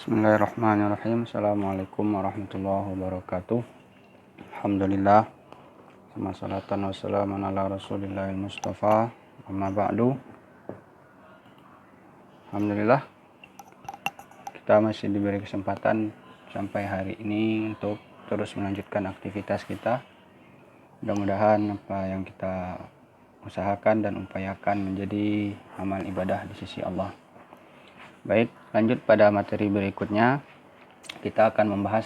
Bismillahirrahmanirrahim. Assalamualaikum warahmatullahi wabarakatuh. Alhamdulillah. Salatan wassalamu ala rasulillahil mustafa. Amma ba'du. Alhamdulillah, kita masih diberi kesempatan sampai hari ini untuk terus melanjutkan aktivitas kita. Mudah-mudahan apa yang kita usahakan dan upayakan menjadi amal ibadah di sisi Allah. Baik, lanjut pada materi berikutnya. Kita akan membahas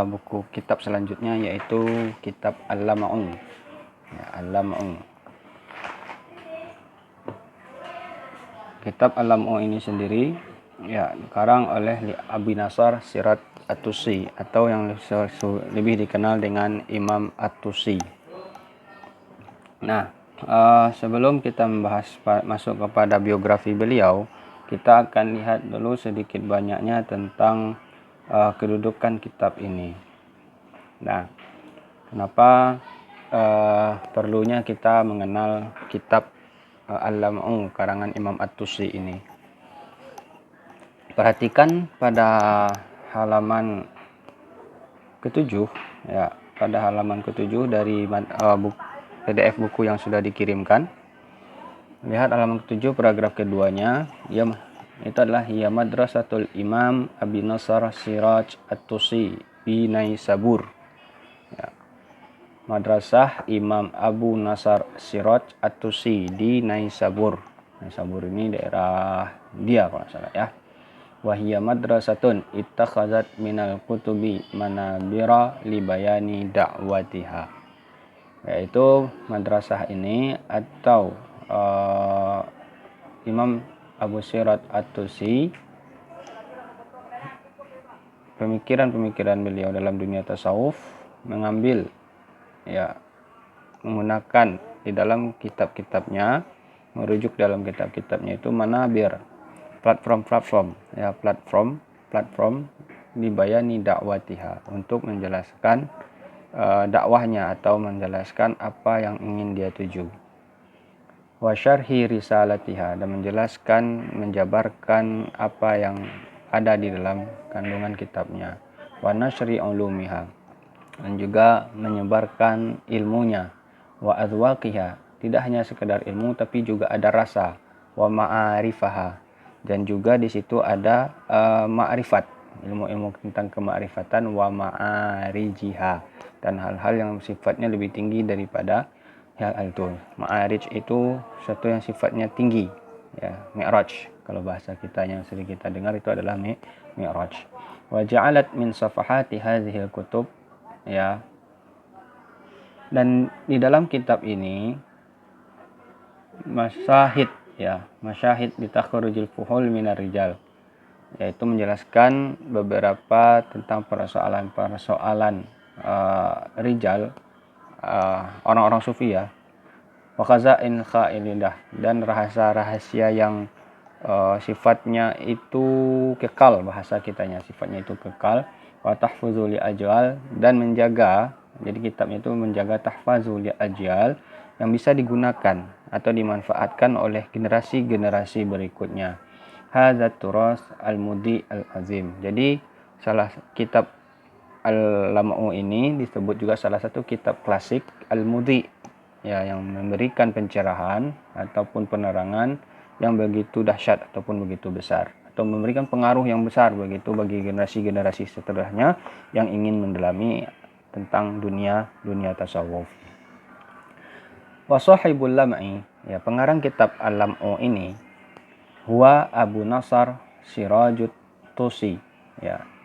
buku kitab selanjutnya, yaitu kitab Al-Lama'un. Al-Lama'un. Kitab Al-Lama'un ini sendiri dikarang oleh Abi Nasr Siraj At-Tusi, atau yang lebih dikenal dengan Imam At-Tusi. Nah, sebelum kita masuk kepada biografi beliau, kita akan lihat dulu sedikit banyaknya tentang kedudukan kitab ini. Nah, kenapa perlunya kita mengenal kitab Al-Lama'un karangan Imam At-Tusi ini? Perhatikan pada halaman ke-7, pada halaman ke-7 dari PDF buku yang sudah dikirimkan. Lihat halaman ke-7 paragraf keduanya, itu adalah Madrasatul Imam Abi Nasr Siraj At-Tusi di Naisabur. Madrasah Imam Abu Nasr Siraj At-Tusi di Naisabur. Naisabur ini daerah dia kalau salah ya. Wahiyya madrasatun ittakhazat minal kutubi manabira libayani da'watiha. Yaitu madrasah ini atau Imam Abu Siraj At-Tusi, pemikiran-pemikiran beliau dalam dunia tasawuf mengambil menggunakan di dalam kitab-kitabnya, merujuk dalam kitab-kitabnya itu manabir, platform dibayani dakwatiha, untuk menjelaskan dakwahnya atau menjelaskan apa yang ingin dia tuju. Wa syarhi risalatiha, dan menjabarkan apa yang ada di dalam kandungan kitabnya. Wa nashri ulumiha, dan juga menyebarkan ilmunya. Wa adwaqiha, tidak hanya sekedar ilmu tapi juga ada rasa. Wa ma'arifaha, dan juga di situ ada ma'rifat, ilmu-ilmu tentang kemakrifatan. Wa ma'arijiha, dan hal-hal yang sifatnya lebih tinggi daripada hal itu. Ma'arij itu satu yang sifatnya tinggi, mi'raj kalau bahasa kita yang sering kita dengar itu adalah mi'raj. Wa ja'alat min safahati hadhil kutub, dan di dalam kitab ini masyahid di takhrujul fuhul minar rijal, yaitu menjelaskan beberapa tentang persoalan rijal, orang-orang sufi wa khazain khailidah, dan rahasia-rahasia yang sifatnya itu kekal, bahasa kitanya sifatnya itu kekal. Wa tahfuzul ajal, dan menjaga, jadi kitabnya itu menjaga tahfazul ajal, yang bisa digunakan atau dimanfaatkan oleh generasi-generasi berikutnya. Hadzat turas al-mudi al-azim, jadi salah kitab Al-Lama'un ini disebut juga salah satu kitab klasik al-mudi, yang memberikan pencerahan ataupun penerangan yang begitu dahsyat ataupun begitu besar, atau memberikan pengaruh yang besar begitu bagi generasi-generasi setelahnya yang ingin mendalami tentang dunia tasawuf. Wa sahibul lam'i, pengarang kitab Al-Lama'un ini huwa Abu Nasr Sirajut Tusi,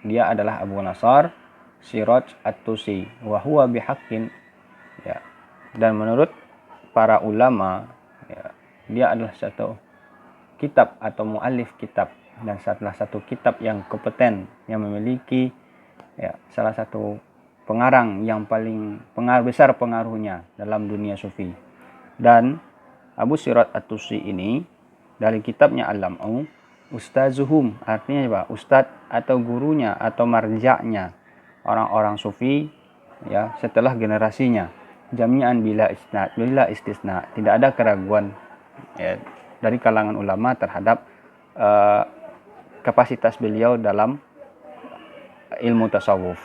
dia adalah Abu Nasr Siraj At-Tusi, wa huwa bihaqqin, dan menurut para ulama dia adalah satu kitab atau muallif kitab, dan salah satu kitab yang kompeten, yang memiliki salah satu pengarang yang paling besar pengaruhnya dalam dunia sufi. Dan Abu Siraj At-Tusi ini dari kitabnya Al-Lama'un, ustazuhum, artinya apa? Ustadz atau gurunya atau marja'nya orang-orang sufi setelah generasinya. Jami'an bila istisna, tidak ada keraguan dari kalangan ulama terhadap kapasitas beliau dalam ilmu tasawuf.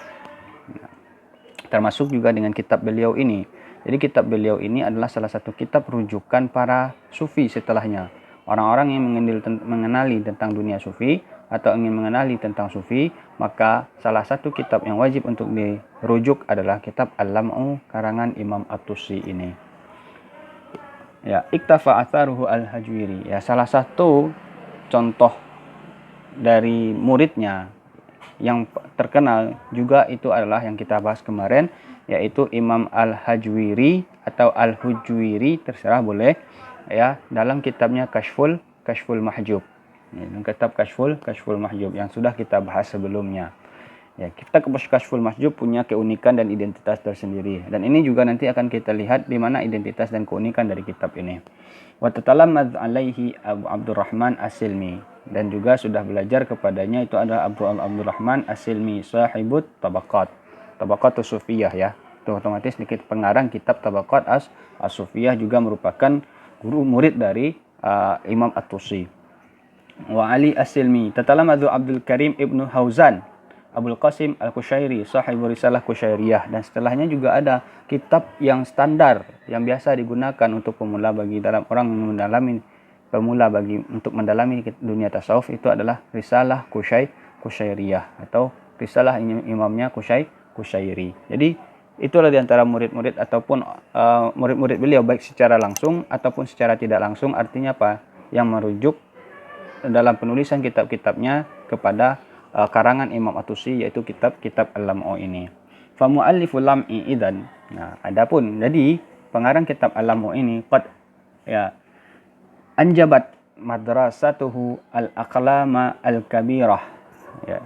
Termasuk juga dengan kitab beliau ini. Jadi kitab beliau ini adalah salah satu kitab rujukan para sufi setelahnya. Orang-orang yang mengenali tentang dunia sufi atau ingin mengenali tentang sufi, maka salah satu kitab yang wajib untuk dirujuk adalah kitab Al-Lam'u karangan Imam At-Tusi ini. Ya, Iktafa atharuhu al-Hajwiri. Ya, salah satu contoh dari muridnya yang terkenal juga itu adalah yang kita bahas kemarin, yaitu Imam Al-Hajwiri atau Al-Hujwiri, terserah boleh ya, dalam kitabnya Kashful Mahjub. Dalam kitab Kashful Mahjub yang sudah kita bahas sebelumnya. Ya, kita Kashful Mahjub punya keunikan dan identitas tersendiri, dan ini juga nanti akan kita lihat di mana identitas dan keunikan dari kitab ini. Wa tatalammaz alaihi Abu Abdurrahman As-Silmi, dan juga sudah belajar kepadanya itu adalah Abu Abdurrahman As-Silmi, sahibut Tabaqat As-Sufiyah ya. Itu otomatis sedikit pengarang kitab Tabaqat As-Sufiyah, juga merupakan guru murid dari Imam At-Tusi. Wa Ali As-Silmi tatalammaz Abdul Karim Ibnu Hauzan Abul Qasim Al-Kushairi, sahibu risalah Kushairiyah, dan setelahnya juga ada kitab yang standar yang biasa digunakan untuk pemula bagi dalam orang yang untuk mendalami dunia tasawuf, itu adalah risalah Kushairiyah atau risalah imamnya Kushairi. Jadi itulah diantara murid-murid ataupun murid-murid beliau baik secara langsung ataupun secara tidak langsung, artinya apa, yang merujuk dalam penulisan kitab-kitabnya kepada karangan Imam At-Tusi, yaitu kitab Al-Lam'u ini. Fa mu'alliful lam'i idzan. Nah, adapun jadi pengarang kitab Al-Lam'u ini qad ya anjabat madrasatuhu al-aqlama al-kabirah. Ya.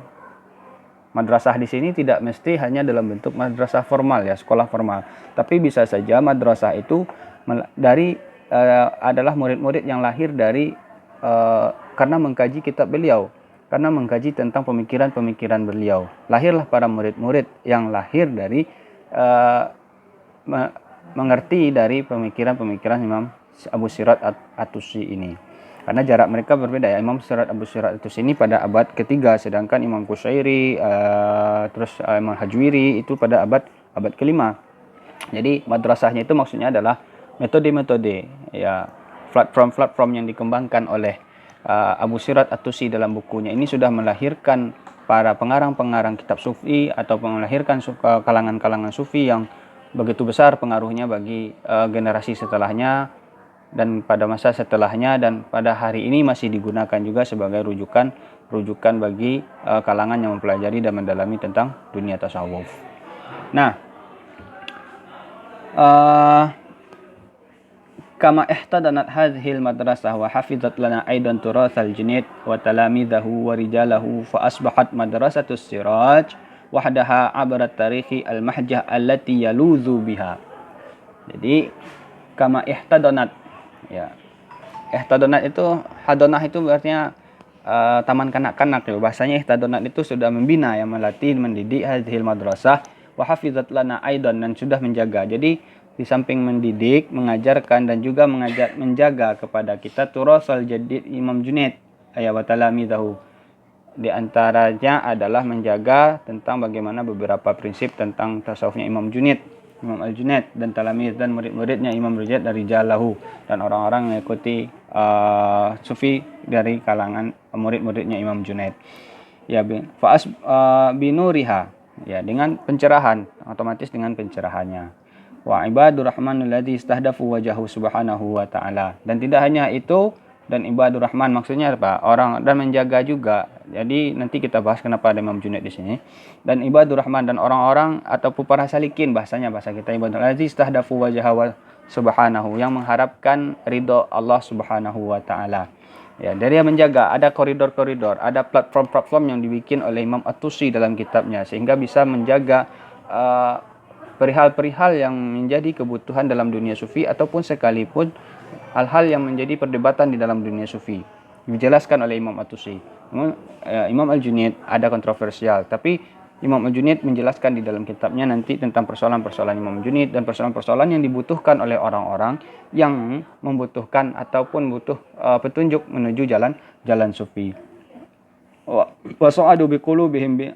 Madrasah di sini tidak mesti hanya dalam bentuk madrasah formal ya, sekolah formal. Tapi bisa saja madrasah itu dari adalah murid-murid yang lahir dari karena mengkaji kitab beliau, karena mengkaji tentang pemikiran-pemikiran beliau. Lahirlah para murid-murid yang lahir dari mengerti dari pemikiran-pemikiran Imam Abu Sirat At-Tusi ini. Karena jarak mereka berbeda ya. Imam Abu Sirat At-Tusi ini pada abad ketiga, sedangkan Imam Kushairi Imam Hajwiri itu pada abad kelima. Jadi madrasahnya itu maksudnya adalah metode-metode ya, platform yang dikembangkan oleh Abu Sirat At-Tusi dalam bukunya ini sudah melahirkan para pengarang-pengarang kitab sufi atau melahirkan kalangan-kalangan sufi yang begitu besar pengaruhnya bagi generasi setelahnya dan pada masa setelahnya, dan pada hari ini masih digunakan juga sebagai rujukan bagi kalangan yang mempelajari dan mendalami tentang dunia tasawuf. Nah, kama ihtadanat hadhil madrasah wa hafizat lana aidan turathal Junaid wa talamidahu wa rijalahu fa asbahat madrasatus Siraj wahdaha abrat tarihi al-mahjah allati yaluzu biha. Jadi kama ihtadanat ya. Ihtadanat itu, hadanah itu artinya taman kanak-kanak ya. Bahasanya ihtadanat itu sudah membina, yang melatih, mendidik hadhil madrasah wa hafizat lana aidan, dan sudah menjaga. Jadi di samping mendidik, mengajarkan, dan juga menjaga kepada kita turasal jadid Imam Junaid wa talamidahu. Di antaranya adalah menjaga tentang bagaimana beberapa prinsip tentang tasawufnya Imam Al-Junaid, dan talamid dan murid-muridnya Imam Rujaid dari Jalahu, dan orang-orang yang mengikuti sufi dari kalangan murid-muridnya Imam Junaid. Ya, fa'as binuriha, ya, dengan pencerahan, otomatis dengan pencerahannya. Wa ibadur rahmanul ladzi istahdafu wajahu subhanahu wa ta'ala. Dan tidak hanya itu, dan ibadur rahman maksudnya apa? Orang, dan menjaga juga. Jadi nanti kita bahas kenapa ada Imam Junaid di sini. Dan ibadur rahman, dan orang-orang ataupun para salikin, bahasa kita ibadur ladzi istahdafu wajahu subhanahu, yang mengharapkan ridho Allah subhanahu wa ta'ala. Ya, dari yang menjaga, ada koridor-koridor, ada platform-platform yang dibikin oleh Imam At-Tusi dalam kitabnya, sehingga bisa menjaga perihal-perihal yang menjadi kebutuhan dalam dunia sufi, ataupun sekalipun hal-hal yang menjadi perdebatan di dalam dunia sufi dijelaskan oleh Imam At-Tusi. Imam Al-Junaid ada kontroversial, tapi Imam Al-Junaid menjelaskan di dalam kitabnya nanti tentang persoalan-persoalan Imam Al-Junaid dan persoalan-persoalan yang dibutuhkan oleh orang-orang yang membutuhkan ataupun butuh petunjuk menuju jalan sufi. wa sa'adu biqulubihim bi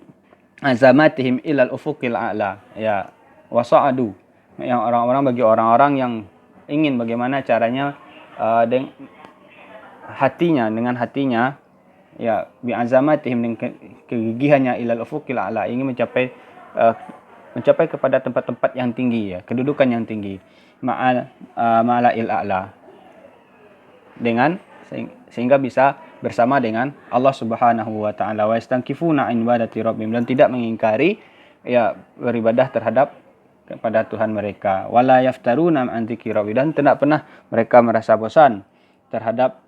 azamatihim ilal ufuqil a'la. Ya, wa sa'adu, yang bagi orang-orang yang ingin bagaimana caranya dengan hatinya, ya, bi azamatihim, dengan kegigihannya, ilal ufuqil a'la, ingin mencapai kepada tempat-tempat yang tinggi, ya, kedudukan yang tinggi, ma'ala'il a'la, dengan sehingga bisa bersama dengan Allah Subhanahu wa taala, wa yastankifuna an ibadati rabbihim, dan tidak mengingkari, ya, beribadah terhadap kepada Tuhan mereka, wala yaftaruna an dzikri rabbi, dan tidak pernah mereka merasa bosan terhadap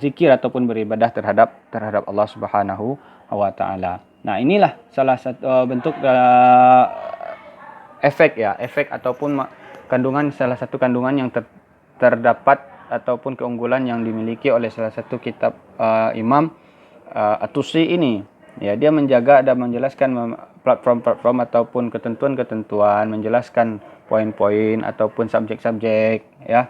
zikir ataupun beribadah terhadap Allah Subhanahu wa taala. Nah, inilah salah satu bentuk efek ataupun salah satu kandungan yang terdapat ataupun keunggulan yang dimiliki oleh salah satu kitab Imam At-Tusi ini. Ya, dia menjaga dan menjelaskan platform-platform ataupun ketentuan-ketentuan, menjelaskan poin-poin ataupun subjek-subjek, ya,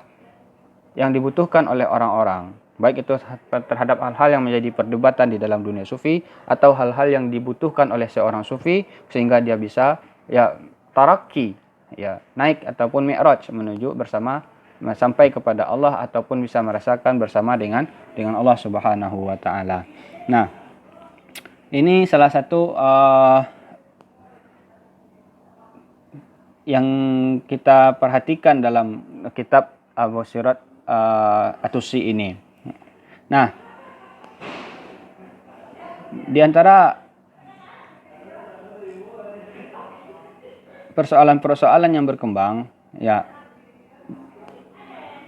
yang dibutuhkan oleh orang-orang, baik itu terhadap hal-hal yang menjadi perdebatan di dalam dunia sufi atau hal-hal yang dibutuhkan oleh seorang sufi sehingga dia bisa, ya, taraki, ya, naik ataupun mi'raj menuju bersama sampai kepada Allah ataupun bisa merasakan bersama dengan Allah Subhanahu wa taala. Nah, ini salah satu yang kita perhatikan dalam kitab Abu Sirat At-Tusi ini. Nah, di antara persoalan-persoalan yang berkembang, ya,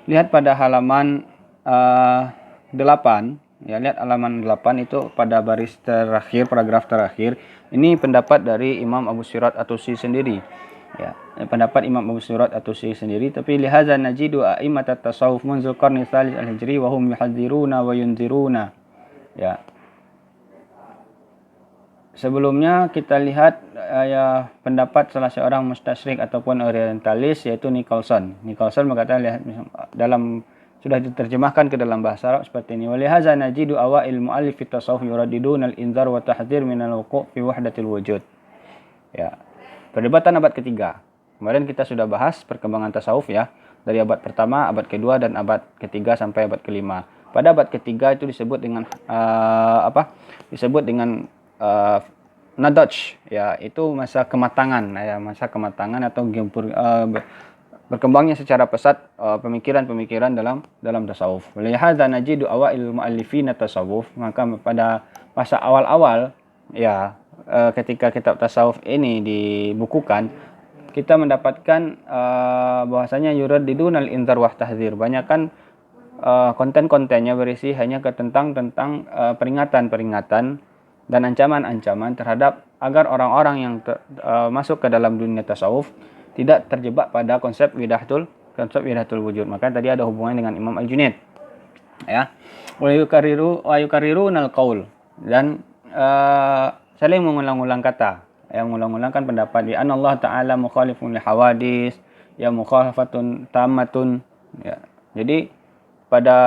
lihat pada halaman 8, ya, lihat halaman 8 itu pada baris terakhir, paragraf terakhir. Ini pendapat dari Imam Abu Sirat At-Tusi sendiri. Ya, pendapat Imam Abu Sirat At-Tusi sendiri, tapi lihaza najidu a'immat at-tasawuf munzul qarni tsalits al-hijri wa hum yuhadziruna wa yunziruna. Ya. Sebelumnya kita lihat ya, pendapat salah seorang mustasyrik ataupun orientalis, yaitu Nicholson. Nicholson berkata, dalam sudah diterjemahkan ke dalam bahasa Arab seperti ini. Wa lihaza najidu awail mu'allif fi tasawuf yuradiduna al-inzar wa tahdzir min al-wuqu' fi wahdatil wujud. Ya. Perdebatan abad ketiga. Kemarin kita sudah bahas perkembangan tasawuf, ya, dari abad pertama, abad kedua, dan abad ketiga sampai abad kelima. Pada abad ketiga itu disebut dengan Disebut dengan nadaj, ya, itu masa kematangan, ya, masa kematangan atau berkembangnya secara pesat pemikiran-pemikiran dalam tasawuf. Walihadza najidu awail muallifin tasawuf, maka pada masa awal-awal, ya, ketika kitab tasawuf ini dibukukan, kita mendapatkan bahwasanya yuradidunal inzar wa tahdzir, banyakkan konten-kontennya berisi hanya tentang peringatan-peringatan dan ancaman-ancaman terhadap agar orang-orang yang masuk ke dalam dunia tasawuf tidak terjebak pada konsep widatul wujud. Maka tadi ada hubungannya dengan Imam Al-Junaid, ya. Wa yukarrirunal qaul, dan saling mengulang-ulang kata, yang mengulang-ulangkan pendapat di Allah Ta'ala mukhalifun li hawadis, ya, mukhalafatun tammatun, ya. Jadi pada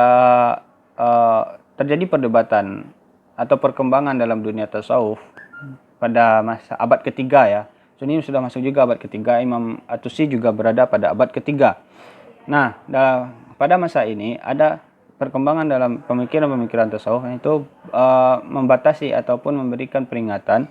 terjadi perdebatan atau perkembangan dalam dunia tasawuf pada masa abad ketiga, ya. So, ini sudah masuk juga abad ketiga. Imam At-Tusi juga berada pada abad ketiga. Nah, pada masa ini ada perkembangan dalam pemikiran-pemikiran tasawuf, itu membatasi ataupun memberikan peringatan.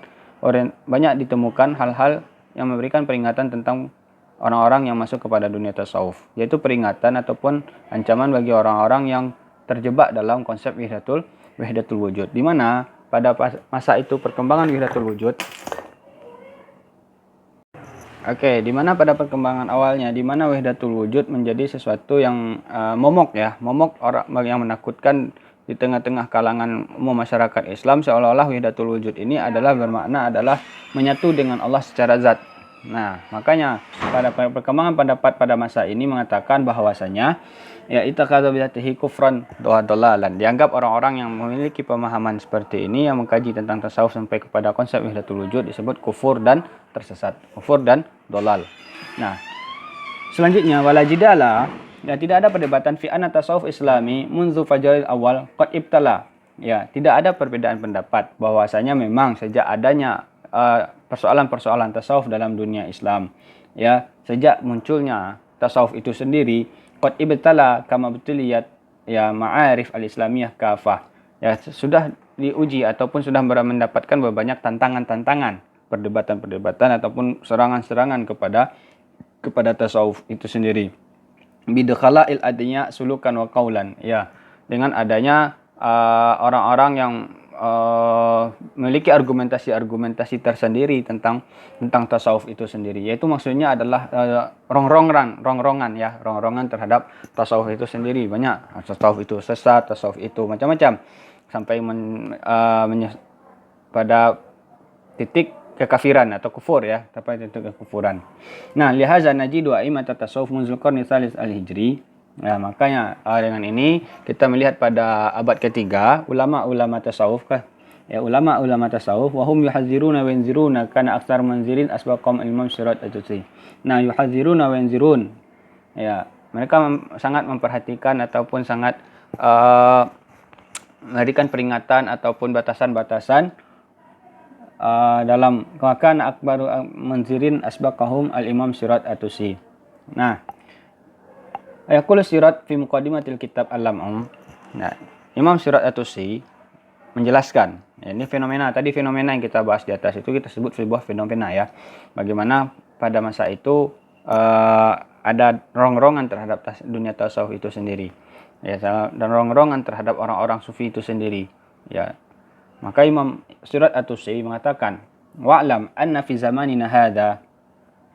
Banyak ditemukan hal-hal yang memberikan peringatan tentang orang-orang yang masuk kepada dunia tasawuf, yaitu peringatan ataupun ancaman bagi orang-orang yang terjebak dalam konsep wahdatul wujud, di mana pada masa itu perkembangan wahdatul wujud, di mana pada perkembangan awalnya, di mana wahdatul wujud menjadi sesuatu yang momok orang yang menakutkan di tengah-tengah kalangan umum masyarakat Islam, seolah-olah wahdatul wujud ini bermakna adalah menyatu dengan Allah secara zat. Nah, makanya pada perkembangan pendapat pada masa ini mengatakan bahwasanya, ya, itakadzu bidzatihi kufran wa dalalan. Dianggap orang-orang yang memiliki pemahaman seperti ini, yang mengkaji tentang tasawuf sampai kepada konsep wahdatul wujud, disebut kufur dan tersesat, kufur dan dolal. Nah, selanjutnya wala jidala, ya, tidak ada perdebatan fi anna tasawuf islami munzu fajril awal qad ibtala Ya, tidak ada perbedaan pendapat bahwasanya memang sejak adanya persoalan-persoalan tasawuf dalam dunia Islam, ya, sejak munculnya tasawuf itu sendiri, qad ibtala kama betuliyat ya ma'arif al-islamiyah kafah. Ya, sudah diuji ataupun sudah mendapatkan banyak tantangan-tantangan, perdebatan-perdebatan ataupun serangan-serangan kepada tasawuf itu sendiri. Bidkhala'il adnya sulukan wa qaulan, ya, dengan adanya orang-orang yang memiliki argumentasi-argumentasi tersendiri tentang tasawuf itu sendiri, yaitu maksudnya adalah rongrongan terhadap tasawuf itu sendiri. Banyak tasawuf itu sesat, tasawuf itu macam-macam, sampai pada titik kekafiran atau kufur, ya, sampai titik kekufuran. Nah, lihaza najidu a'immat tasawuf munzul qarni tsalis al-hijri. Nah, makanya dengan ini kita melihat pada abad ketiga ulama-ulama tasawuf ulama-ulama tasawuf wahum yuhadziruna wa yanziruna kana aktsar manzirin asbaqam Imam Syirot At-Tusi. Nah, yuhadziruna wa yanzirun, ya, mereka sangat memperhatikan ataupun sangat memberikan peringatan ataupun batasan-batasan dalam makan akbaru manzirin asbaqahum al-Imam Syirot At-Tusi. Nah, Ayakul Syirot fi muqaddimatil kitab al-Lam'um. Nah, Imam Syirot At-Tusi menjelaskan, ya, ini fenomena yang kita bahas di atas itu kita sebut sebuah fenomena, ya. Bagaimana pada masa itu ada rongrongan terhadap dunia tasawuf itu sendiri, ya, dan rongrongan terhadap orang-orang sufi itu sendiri, ya. Maka Imam Syirot At-Tusi mengatakan, wa'lam anna fi zamanina hadha,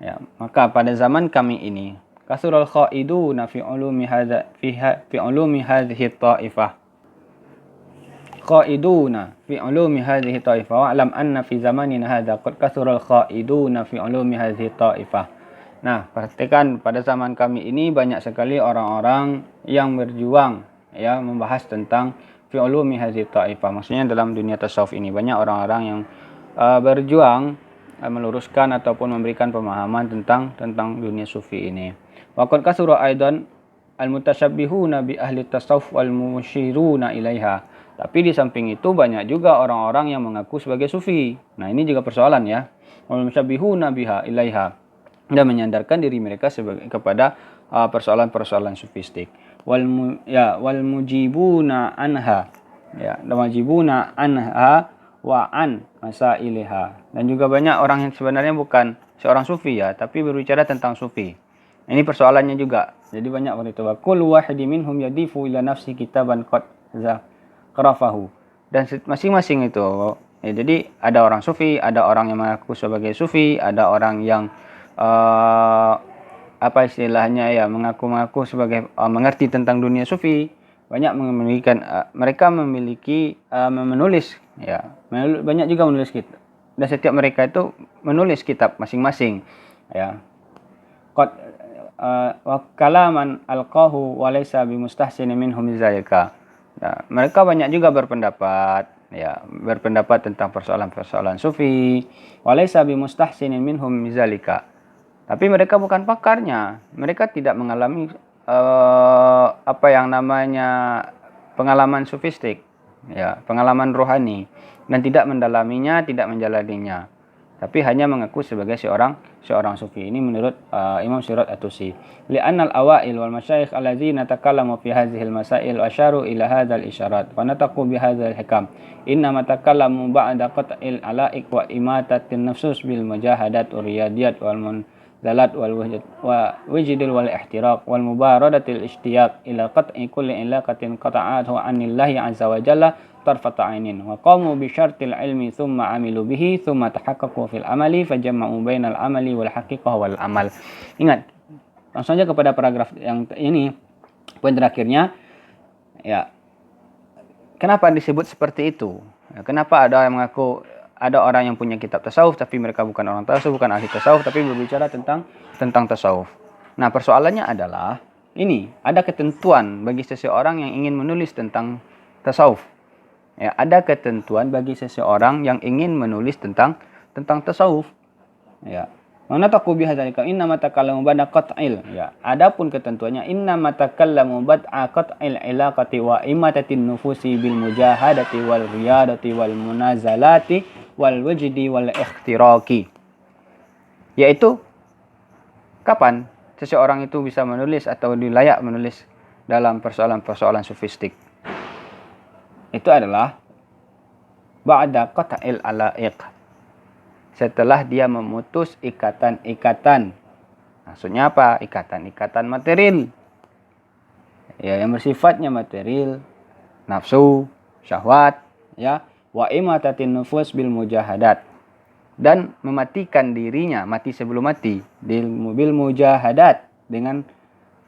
ya, maka pada zaman kami ini kasurul khaiduna fi ulumi hadhihi ta'ifah. Khaiduna fi ulumi hadhihi ta'ifah. Wa'lam anna fi zamanina hadha qad kasurul khaiduna fi ulumi hadhihi ta'ifah. Nah, perhatikan pada zaman kami ini banyak sekali orang-orang yang berjuang, ya, membahas tentang fi ulumi hadhihi ta'ifah. Maksudnya dalam dunia tasawuf ini banyak orang-orang yang berjuang meluruskan ataupun memberikan pemahaman tentang dunia sufi ini. Waqad kasura aidan al-mutasyabbihuna bi ahli tasawuf wal musyiruna ilaiha. Tapi di samping itu banyak juga orang-orang yang mengaku sebagai sufi. Nah, ini juga persoalan, ya. Wal musyabbihuna biha ilaiha, dan menyandarkan diri mereka kepada persoalan-persoalan sufistik. Wal mujibuna anha, ya, dan wajibuna anha wa an masailiha. Dan juga banyak orang yang sebenarnya bukan seorang sufi, ya, tapi berbicara tentang sufi. Ini persoalannya juga. Jadi banyak wanita. Wa kullu wahidin minhum yadifu ila nafsi kitaban qad zakrafahu. Dan masing-masing itu, ya, jadi ada orang sufi, ada orang yang mengaku sebagai sufi, ada orang yang apa istilahnya, ya, mengaku sebagai mengerti tentang dunia sufi. Banyak mereka memiliki menulis, ya, banyak juga menulis kitab. Dan setiap mereka itu menulis kitab masing-masing, ya. Qad wa kalaman alqahu wa laysa bimustahsin minhum zalika. Nah, mereka banyak juga berpendapat, ya, tentang persoalan-persoalan sufi, wa laysa bimustahsin minhum zalika. Tapi mereka bukan pakarnya. Mereka tidak mengalami apa yang namanya pengalaman sufistik, ya, pengalaman rohani, dan tidak mendalaminya, tidak menjalaninya, tapi hanya mengaku sebagai seorang sufi. Ini menurut Imam Syirot At-Tusi. Li'anna al-awail wal masyayikh alladzina takallamu fi hadhihi al-masail wa asharu ila hadha al-isyarat wa nataqu bi hadha al-hikam innama takallamu ba'da qat'il ala'iq wa imatatin nafsus bil mujahadat wa riyadiyat wal munzalat wal wajdil wal ihtiraq wal mubaradatil ishtiyaq ila qat'i kulli ilaqatin qata'athu 'anillahi 'azza wa jalla tarfata ainin wa qamu bi syartil ilmi thumma amilu bihi thumma tahaqqaqu fil amali fajama'u bainal amali wal haqiqah wal amal. Ingat, langsung saja kepada paragraf yang ini, poin terakhirnya, ya. Kenapa disebut seperti itu? Ya, kenapa ada yang mengaku, ada orang yang punya kitab tasawuf tapi mereka bukan orang tasawuf, bukan ahli tasawuf, tapi berbicara tentang tasawuf. Nah, persoalannya adalah ini, ada ketentuan bagi seseorang yang ingin menulis tentang tasawuf. Ya, ada ketentuan bagi seseorang yang ingin menulis tentang tasawuf. Ya. Wa nataqu bihadzalika inna ma takallamu ba'da qat'il. Ya, adapun ketentuannya inna ma takallamu bad'a qat'il ilaqati wa imatatin nufusi bil mujahadati wal riyadati wal munazalati wal wajdi wal ikhtiraqi. Yaitu kapan seseorang itu bisa menulis atau layak menulis dalam persoalan-persoalan sofistik? Itu adalah ba'da qat'il alaiq. Setelah dia memutus ikatan-ikatan. Maksudnya apa? Ikatan-ikatan material. Ya, yang bersifatnya material, nafsu, syahwat, ya, wa imatatin nufus bil mujahadat. Dan mematikan dirinya, mati sebelum mati, bil mujahadat, dengan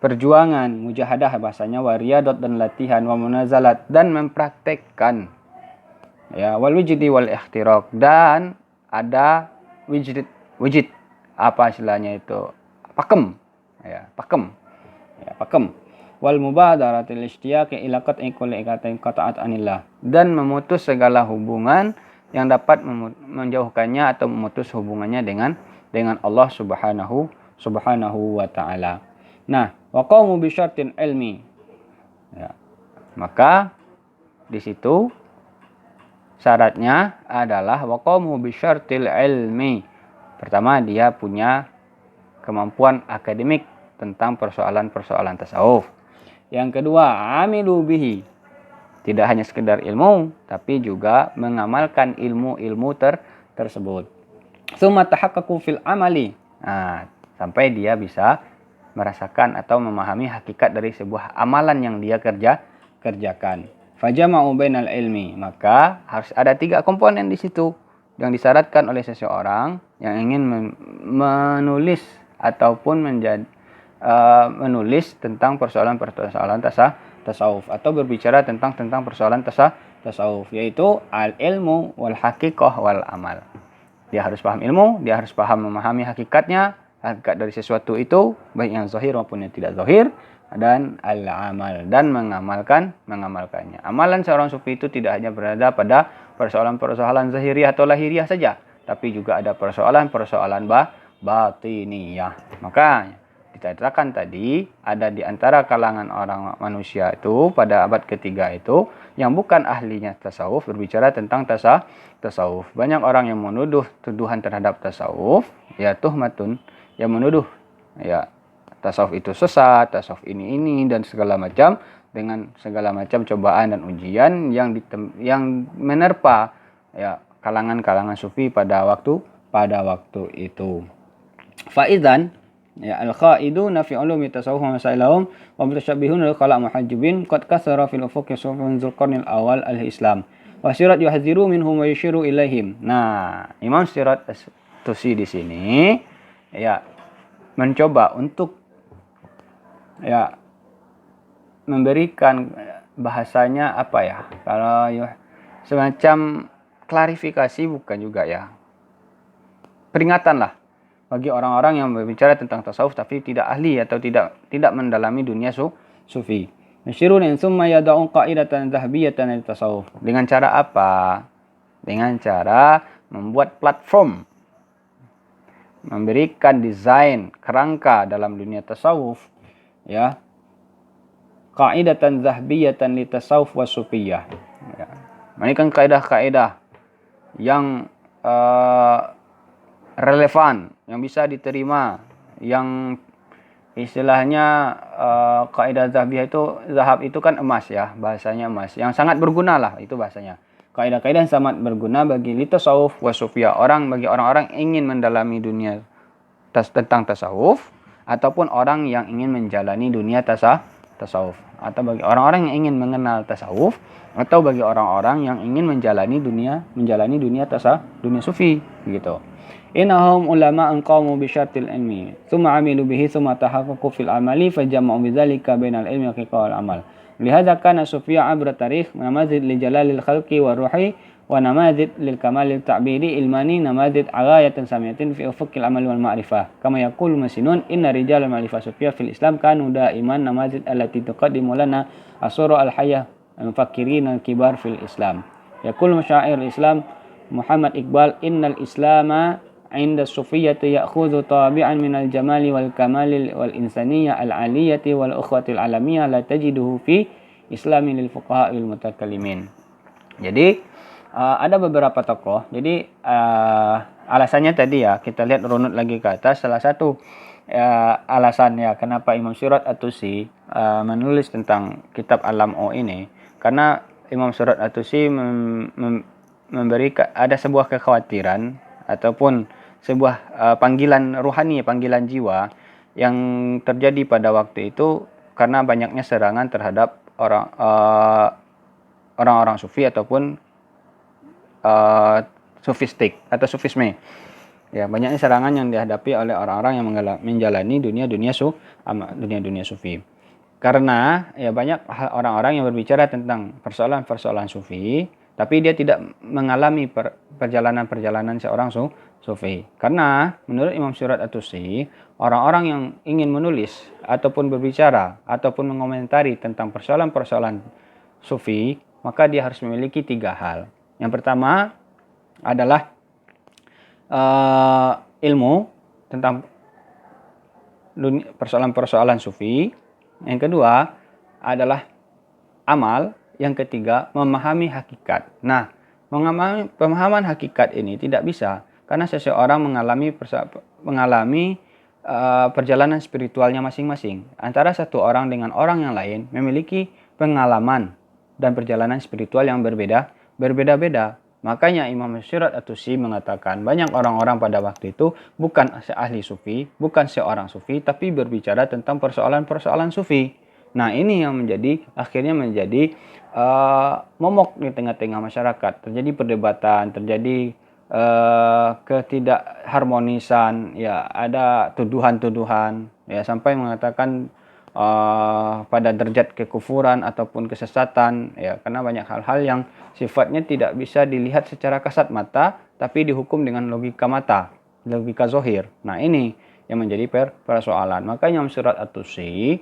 perjuangan, mujahadah bahasanya, wa riyadot dan latihan, wa munazalat, dan mempraktekkan, ya, wal wujdi wal ikhtiraq, dan ada wujud apa istilahnya itu, pakem, ya, pakem, ya, pakem, wal mubadaratil ishtiyaqi ila qat'i kulli ikatin qata'at anillah, dan memutus segala hubungan yang dapat menjauhkannya atau memutus hubungannya dengan Allah subhanahu wa ta'ala. Nah, wa qamu bi syartin ilmi, ya, maka di situ syaratnya adalah waqamu bisyartil ilmi. Pertama, dia punya kemampuan akademik tentang persoalan-persoalan tasawuf. Yang kedua, amilu bihi. Tidak hanya sekedar ilmu, tapi juga mengamalkan ilmu-ilmu tersebut. Tsumma tahaqqaqu fil amali. Nah, sampai dia bisa merasakan atau memahami hakikat dari sebuah amalan yang dia kerjakan. Fajama'u bainal ilmi, maka harus ada 3 komponen di situ yang disyaratkan oleh seseorang yang ingin menulis ataupun menulis tentang persoalan-persoalan tasawuf atau berbicara tentang persoalan tasawuf, yaitu al-ilmu wal haqiqah wal amal. Dia harus paham ilmu, dia harus paham memahami hakikatnya, hakikat dari sesuatu itu, baik yang zahir maupun yang tidak zahir, dan al-amal, dan mengamalkannya. Amalan seorang sufi itu tidak hanya berada pada persoalan-persoalan zahiriah atau lahiriah saja, tapi juga ada persoalan-persoalan batiniyah. Maka dikatakan tadi ada di antara kalangan orang manusia itu pada abad ketiga itu yang bukan ahlinya tasawuf berbicara tentang tasawuf. Banyak orang yang menuduh tuduhan terhadap tasawuf, ya tuhmatun, yang menuduh, ya, tasawuf itu sesat, tasawuf ini dan segala macam, dengan segala macam cobaan dan ujian yang menerpa, ya, kalangan sufi pada waktu itu. Faizan, ya, al-qaiduna fi ulumi tasawuf wa masailahum wa mutasyabbihun lil khala' muhajjibin qad kasara fil ufuq yusufun dzulqarnil awal al-islam wa sirat yuhadhiru minhum wa yushiru ilaihim. Nah, Imam Sirat Tusi di sini, ya, mencoba untuk, ya, memberikan bahasanya apa ya, kalau semacam klarifikasi bukan juga, ya, peringatan lah bagi orang-orang yang berbicara tentang tasawuf tapi tidak ahli atau tidak mendalami dunia sufi. Nasyirun summa yad'u qa'idatan dhahabiyatan litasawuf. Dengan cara apa? Dengan cara membuat platform, memberikan desain kerangka dalam dunia tasawuf, ya, qaidatan zahabiyatan li tasawuf wa sufiyah, ya, ini kan kaidah-kaidah yang relevan, yang bisa diterima, yang istilahnya kaidah zahabiyah itu, zahab itu kan emas, ya, bahasanya emas yang sangat berguna lah, itu bahasanya. Kaidah-kaidah yang sangat berguna bagi li tasawuf wa sufiyah, bagi orang-orang ingin mendalami dunia tentang tasawuf, ataupun orang yang ingin menjalani dunia tasawuf, atau bagi orang-orang yang ingin mengenal tasawuf, atau bagi orang-orang yang ingin menjalani dunia sufi, gitu. Innahum ulama qamu bi syartil ilmi thumma amilu bihi thumma tahaqqaqu fil amali fajama'u bidzalika bainal ilmi wal amal. Lihadza kana sufiyya abra tarikh namazid li jalalil khalqi wa ruhi wa namazid lil kamalil ta'biri ilmani namazid aghayatan samiyatin fi ufuqil amali wal ma'rifah kama yaqulu masinun inna rijal ma'rifah sufiyya fil islam kanu daiman namazid allati tuqaddimu lana asura al hayyah al mufakirin al kibar fil islam. Yaqul masyair islam Muhammad Iqbal innal islama inda sufiyyati ya'khudhu tabi'an minal jamali wal kamali wal insaniyah al aliyati wal ukhwatil alamiyah la tajiduhu fi islami lil fuqaha wal mutakallimin. Jadi ada beberapa tokoh. Jadi alasannya tadi ya, kita lihat runut lagi ke atas. Salah satu alasannya kenapa Imam Surat At-Tusi menulis tentang kitab Al-Lam'u ini, karena Imam Surat At-Tusi ada sebuah kekhawatiran ataupun sebuah panggilan ruhani, panggilan jiwa yang terjadi pada waktu itu karena banyaknya serangan terhadap orang-orang sufi ataupun sufistik atau sufisme. Ya, banyaknya serangan yang dihadapi oleh orang-orang yang menjalani dunia sufi. Karena ya banyak orang-orang yang berbicara tentang persoalan-persoalan sufi, tapi dia tidak mengalami perjalanan-perjalanan seorang sufi. Karena menurut Imam Surat At-Tusi, orang-orang yang ingin menulis ataupun berbicara ataupun mengomentari tentang persoalan-persoalan sufi, maka dia harus memiliki 3 hal. Yang pertama adalah ilmu tentang persoalan-persoalan sufi. Yang kedua adalah amal. Yang ketiga, memahami hakikat. Nah, pemahaman hakikat ini tidak bisa karena seseorang mengalami perjalanan spiritualnya masing-masing. Antara satu orang dengan orang yang lain memiliki pengalaman dan perjalanan spiritual yang berbeda-beda. Makanya Imam Surat At-Tusi mengatakan banyak orang-orang pada waktu itu bukan ahli sufi, bukan seorang sufi, tapi berbicara tentang persoalan-persoalan sufi. Nah, ini yang akhirnya menjadi momok di tengah-tengah masyarakat. Terjadi perdebatan, terjadi ketidakharmonisan, ya ada tuduhan-tuduhan, ya sampai mengatakan pada derajat kekufuran ataupun kesesatan, ya karena banyak hal-hal yang sifatnya tidak bisa dilihat secara kasat mata, tapi dihukum dengan logika mata, logika zohir. Nah, ini yang menjadi persoalan. Makanya Surat At-Tusi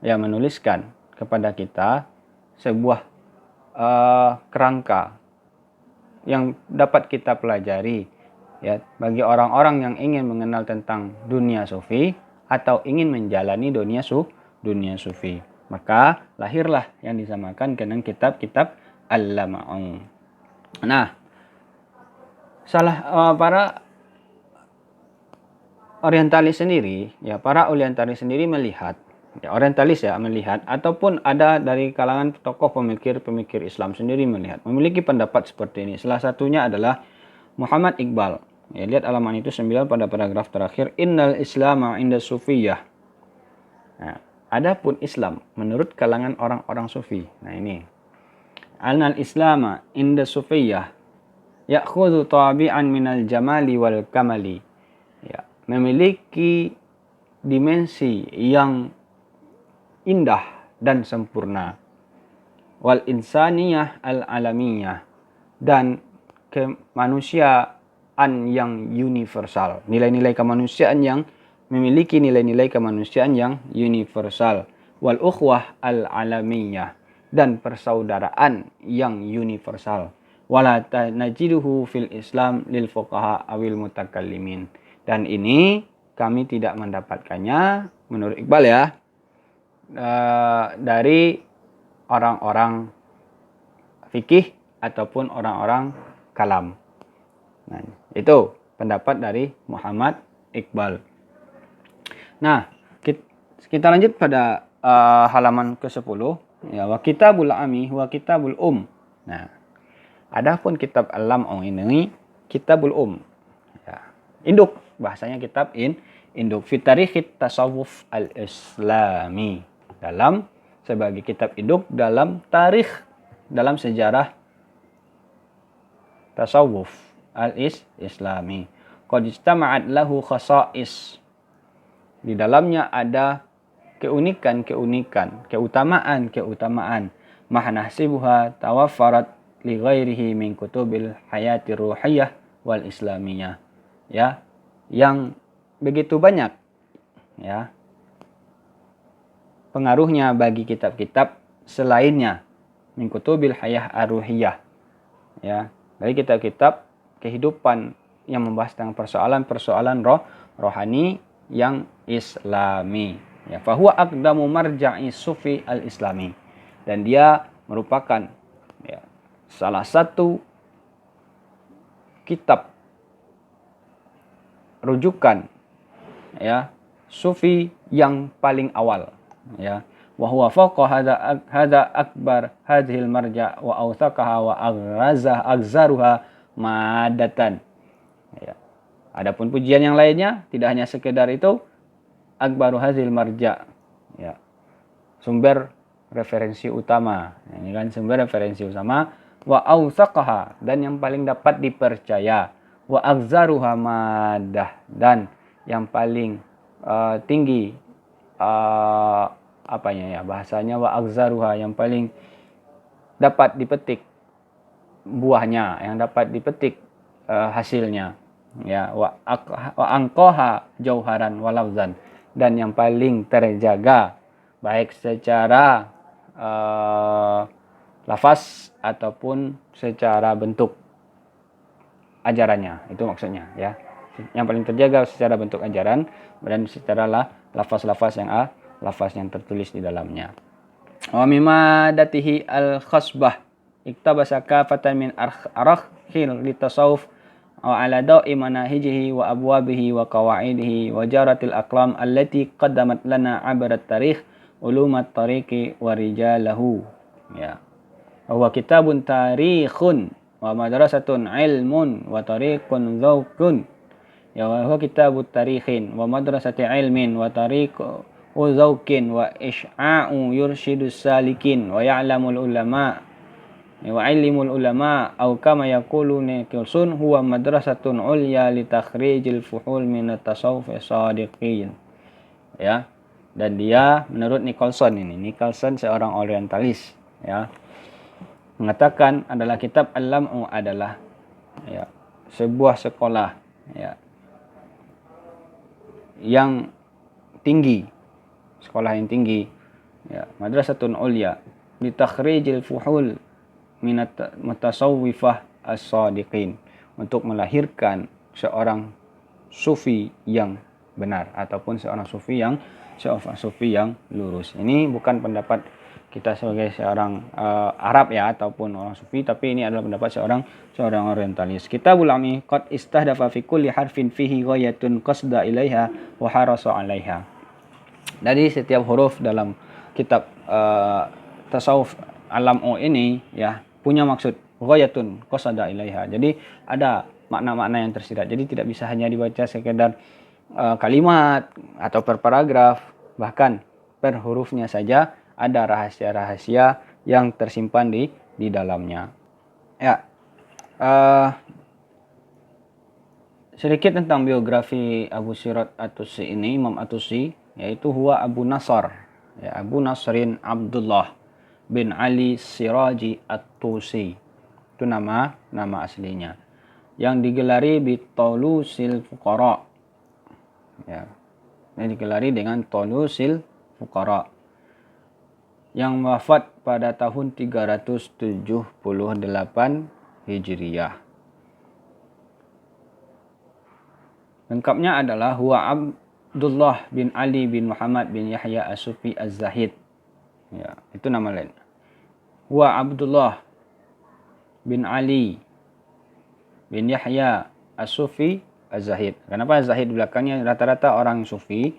yang menuliskan kepada kita sebuah kerangka yang dapat kita pelajari ya bagi orang-orang yang ingin mengenal tentang dunia sufi atau ingin menjalani dunia sufi. Maka lahirlah yang disamakan dengan kitab-kitab Al-Lam'u. Nah, para orientalis sendiri melihat, ataupun ada dari kalangan tokoh pemikir Islam sendiri memiliki pendapat seperti ini. Salah satunya adalah Muhammad Iqbal. Ya, lihat halaman itu 9 pada paragraf terakhir, innal islama inda sufiyyah. Nah, adapun Islam menurut kalangan orang-orang sufi. Nah, ini. Annal islama inda sufiyyah ya'khudhu tabi'an minal jamali wal kamali. Ya, memiliki dimensi yang indah dan sempurna. Wal insaniyah al alamiyah, dan kemanusiaan yang universal, nilai-nilai kemanusiaan yang memiliki nilai-nilai kemanusiaan yang universal. Wal ukhwah al alamiyah, dan persaudaraan yang universal. Wala najiduhu fil Islam lil fuqaha awil mutakallimin. Dan ini kami tidak mendapatkannya menurut Iqbal ya dari orang-orang fikih ataupun orang-orang kalam. Nah, itu pendapat dari Muhammad Iqbal. Nah, kita lanjut pada halaman ke-10. Ya, wa kitabul ami wa kitabul Nah, adapun kitab Al-Lam'u ini kitabul Ya, induk, bahasanya kitab induk fi tarikhit tasawuf al-islami. Sebagai kitab induk dalam sejarah tasawuf al-islami. Qad istama'at lahu khasa'is. Di dalamnya ada keunikan-keunikan, keutamaan. Mahnahsibuha tawaffarat li ghairihi min kutubil hayati ruhiyah wal islamiyah. Ya, yang begitu banyak ya pengaruhnya bagi kitab-kitab selainnya min kutubil hayah ar-ruhiyah. Ya, dari kitab-kitab kehidupan yang membahas tentang persoalan-persoalan rohani yang islami. Ya, fahuwa aqdamu marja'i sufi al-islami. Dan dia merupakan ya, salah satu kitab rujukan ya sufi yang paling awal ya. Wa huwa fawqa hada akbar hadhil marja' wa awthaqaha wa agzaruha madatan. Ya. Adapun pujian yang lainnya tidak hanya sekedar itu, akbaru hadhil marja' ya. Sumber referensi utama. Ini kan sumber referensi utama, wa awthaqaha, dan yang paling dapat dipercaya, wa agzaruha madah, dan yang paling tinggi apanya ya bahasanya, wa agzaruha, yang paling dapat dipetik buahnya, yang dapat dipetik hasilnya ya, wa angqaha jauharan walafzan, dan yang paling terjaga baik secara lafaz ataupun secara bentuk ajarannya, itu maksudnya ya, yang paling terjaga secara bentuk ajaran dan secara lafaz-lafaz yang tertulis di dalamnya. Wa mimadatihi al-khasbah iktabasa kafatan min arakhil litasawuf wa ala da'i manahijihi wa abwabihi wa qawaidihi wa jaratil aqlam allati qaddamat lana abarat tarikh ulumat tariqi wa rijalahu. Ya. Huwa kitabun tarikhun wa madrasatun ilmun wa tariqun zawqun. Ya, wa huwa kitabut tarikhin wa madrasati ilmin wa tariqu zawqin wa ish'a'u yurshidus salikin wa ya'lamul ulama wa ilmul ulama au kama yaquluna kilsun huwa madrasatun ulya li takhrijil fuhul min at-tasawuf as-sadiqin. Ya. Dan dia menurut Nicholson seorang orientalis ya, mengatakan adalah kitab Al-Lam'u adalah ya sebuah sekolah ya yang tinggi, sekolah yang tinggi ya, madrasatun ulya li takhrijil fuhul minat mutasawwifah as-sadiqin, untuk melahirkan seorang sufi yang benar ataupun seorang sufi yang lurus. Ini bukan pendapat kita sebagai seorang Arab ya ataupun orang sufi, tapi ini adalah pendapat seorang orientalis. Kitabul Ami qad istahdafa fi kulli harfin fihi ghayatun qasda ilaiha wa harasa 'alaiha. Dari setiap huruf dalam kitab tasawuf Al-Lam'u ini ya punya maksud ghayatun qasada ilaiha. Jadi ada makna-makna yang tersirat. Jadi tidak bisa hanya dibaca sekedar kalimat atau per paragraf, bahkan per hurufnya saja ada rahasia-rahasia yang tersimpan di dalamnya. Ya, sedikit tentang biografi Abu Sirot At-Tusi ini, Imam At-Tusi, yaitu huwa Abu Nasr, ya, Abu Nasrin Abdullah bin Ali Siraji At-Tusi. Itu nama aslinya. Yang digelari Bitolusil Fuqara. Ya. Yang digelari dengan Tolusil Fuqara. Yang wafat pada tahun 378 Hijriyah. Lengkapnya adalah huwa Abdullah bin Ali bin Muhammad bin Yahya As-Sufi Az-Zahid. Ya, itu nama lain. Huwa Abdullah bin Ali bin Yahya As-Sufi Az-Zahid. Kenapa Az-Zahid di belakangnya? Rata-rata orang sufi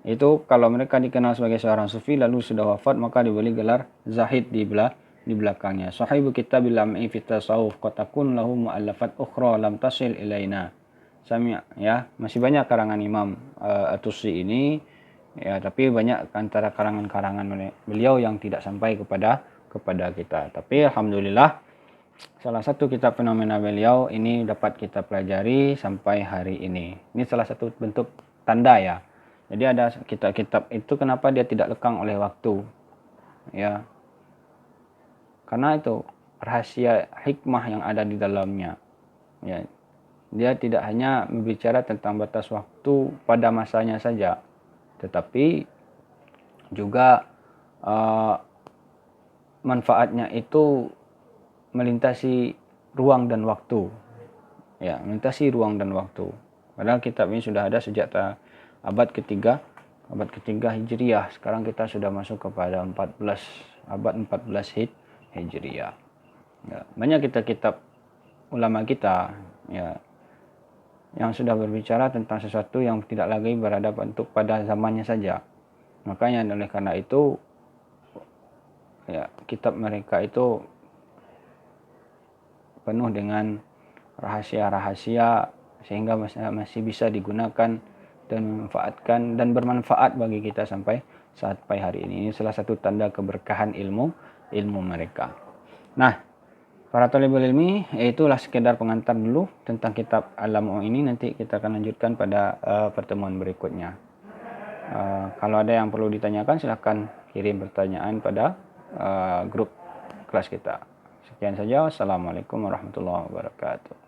itu kalau mereka dikenal sebagai seorang sufi lalu sudah wafat, maka diberi gelar Zahid di belakangnya. Sahibu kitabil lam'i fi tasawuf qatakun lahu mu'allafat ukhra lam tasil ilaina. Sami ya, masih banyak karangan Imam At-Tusi ini ya, tapi banyak antara karangan-karangan beliau yang tidak sampai kepada kita. Tapi alhamdulillah salah satu kitab fenomena beliau ini dapat kita pelajari sampai hari ini. Ini salah satu bentuk tanda ya. Jadi ada kitab-kitab itu kenapa dia tidak lekang oleh waktu. Ya. Karena itu rahasia hikmah yang ada di dalamnya. Ya. Dia tidak hanya berbicara tentang batas waktu pada masanya saja, tetapi juga manfaatnya itu melintasi ruang dan waktu. ya, melintasi ruang dan waktu. Padahal kitab ini sudah ada sejak abad ketiga Hijriah. Sekarang kita sudah masuk kepada abad 14 Hijriah. Ya, banyak kitab ulama kita ya yang sudah berbicara tentang sesuatu yang tidak lagi berada pada zamannya saja. Makanya oleh karena itu ya, kitab mereka itu penuh dengan rahasia-rahasia sehingga masih bisa digunakan dan memanfaatkan dan bermanfaat bagi kita sampai hari ini. Ini salah satu tanda keberkahan ilmu mereka. Nah, para thalibul ilmi, itulah sekedar pengantar dulu tentang kitab Al-Lam'u ini. Nanti kita akan lanjutkan pada pertemuan berikutnya. Kalau ada yang perlu ditanyakan, silahkan kirim pertanyaan pada grup kelas kita. Sekian saja. Wassalamualaikum warahmatullahi wabarakatuh.